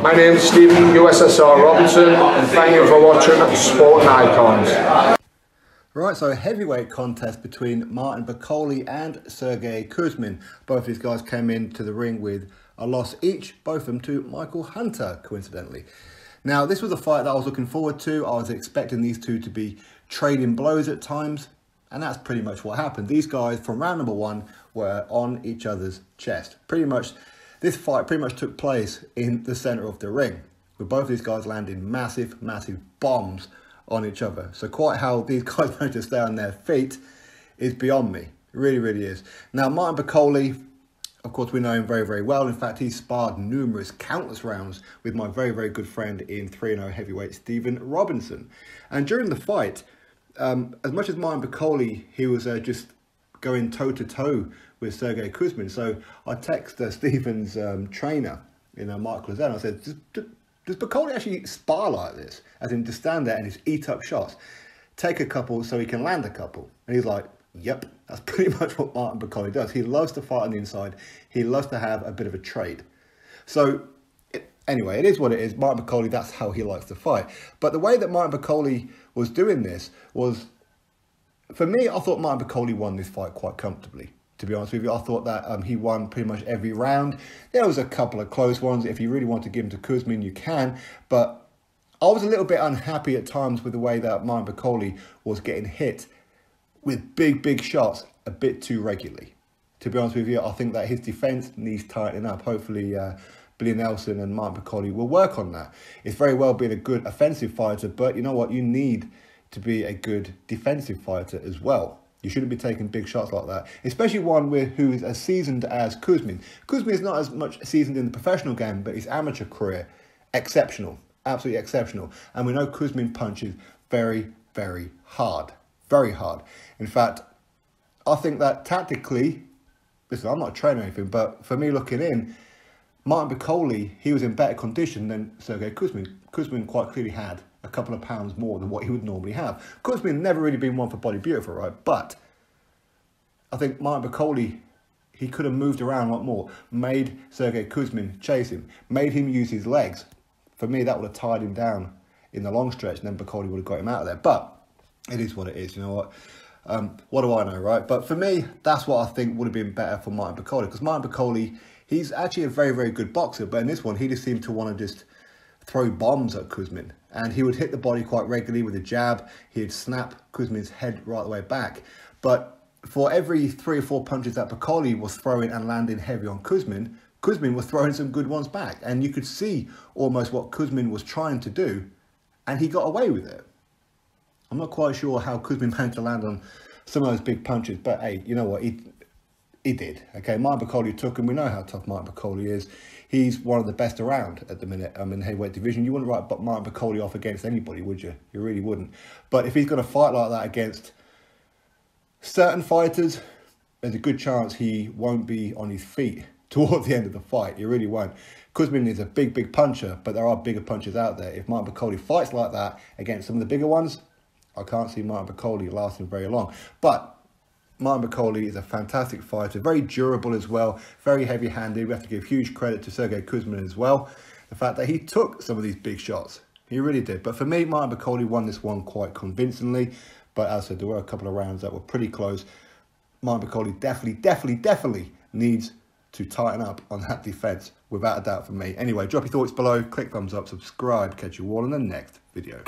My name is Stephen USSR Robinson, and thank you for watching Sport Icons. Right, so a heavyweight contest between Martin Bakole and Sergey Kuzmin. Both these guys came into the ring with a loss each, both of them to Michael Hunter, coincidentally. Now, this was a fight that I was looking forward to. I was expecting these two to be trading blows at times, and that's pretty much what happened. These guys, from round number one, were on each other's chest. Pretty much, this fight pretty much took place in the center of the ring, with both these guys landing massive, massive bombs on each other. So quite how these guys managed to stay on their feet is beyond me. It really, really is. Now, Martin Bakole, of course, we know him very, very well. In fact, he's sparred countless rounds with my very, very good friend in 3-0 heavyweight, Stephen Robinson. And during the fight, as much as Martin Bakole, he was just going toe-to-toe with Sergey Kuzmin. So I texted Stephen's trainer, Michael Lazar, and I said, does Bakole actually spar like this? As in, to stand there and just eat up shots, take a couple so he can land a couple. And he's like, yep, that's pretty much what Martin Bakole does. He loves to fight on the inside. He loves to have a bit of a trade. So anyway, it is what it is. Martin Bakole, that's how he likes to fight. But the way that Martin Bakole was doing this was, for me, I thought Martin Bakole won this fight quite comfortably. To be honest with you, I thought that he won pretty much every round. There was a couple of close ones. If you really want to give him to Kuzmin, you can. But I was a little bit unhappy at times with the way that Martin Bakole was getting hit with big, big shots a bit too regularly. To be honest with you, I think that his defense needs tightening up. Hopefully, Billy Nelson and Martin Bakole will work on that. It's very well being a good offensive fighter, but you know what? You need to be a good defensive fighter as well. You shouldn't be taking big shots like that, especially one who is as seasoned as Kuzmin. Kuzmin is not as much seasoned in the professional game, but his amateur career, exceptional, absolutely exceptional. And we know Kuzmin punches very, very hard, very hard. In fact, I think that tactically, listen, I'm not a trainer or anything, but for me looking in, Martin Bakole, he was in better condition than Sergey Kuzmin. Kuzmin quite clearly had a couple of pounds more than what he would normally have. Kuzmin never really been one for body beautiful, right? But I think Martin Bakole, he could have moved around a lot more, made Sergey Kuzmin chase him, made him use his legs. For me, that would have tied him down in the long stretch, and then Bakole would have got him out of there. But it is what it is, you know what? What do I know, right? But for me, that's what I think would have been better for Martin Bakole, because Martin Bakole, he's actually a very, very good boxer, but in this one, he just seemed to want to just throw bombs at Kuzmin, and he would hit the body quite regularly with a jab. He'd snap Kuzmin's head right the way back. But for every 3 or 4 punches that Bakole was throwing and landing heavy on Kuzmin, Kuzmin was throwing some good ones back, and you could see almost what Kuzmin was trying to do, and he got away with it. I'm not quite sure how Kuzmin managed to land on some of those big punches, but hey, you know what? He did. Okay, Martin Bakole took him. We know how tough Martin Bakole is. He's one of the best around at the minute in the heavyweight division. You wouldn't write Martin Bakole off against anybody, would you? You really wouldn't. But if he's going to fight like that against certain fighters, there's a good chance he won't be on his feet towards the end of the fight. He really won't. Kuzmin is a big, big puncher, but there are bigger punchers out there. If Martin Bakole fights like that against some of the bigger ones, I can't see Martin Bakole lasting very long. But Martin Bakole is a fantastic fighter, very durable as well, very heavy-handed. We have to give huge credit to Sergey Kuzmin as well. The fact that he took some of these big shots, he really did. But for me, Martin Bakole won this one quite convincingly. But as I said, there were a couple of rounds that were pretty close. Martin Bakole definitely needs to tighten up on that defense, without a doubt for me. Anyway, drop your thoughts below, click thumbs up, subscribe, catch you all in the next video.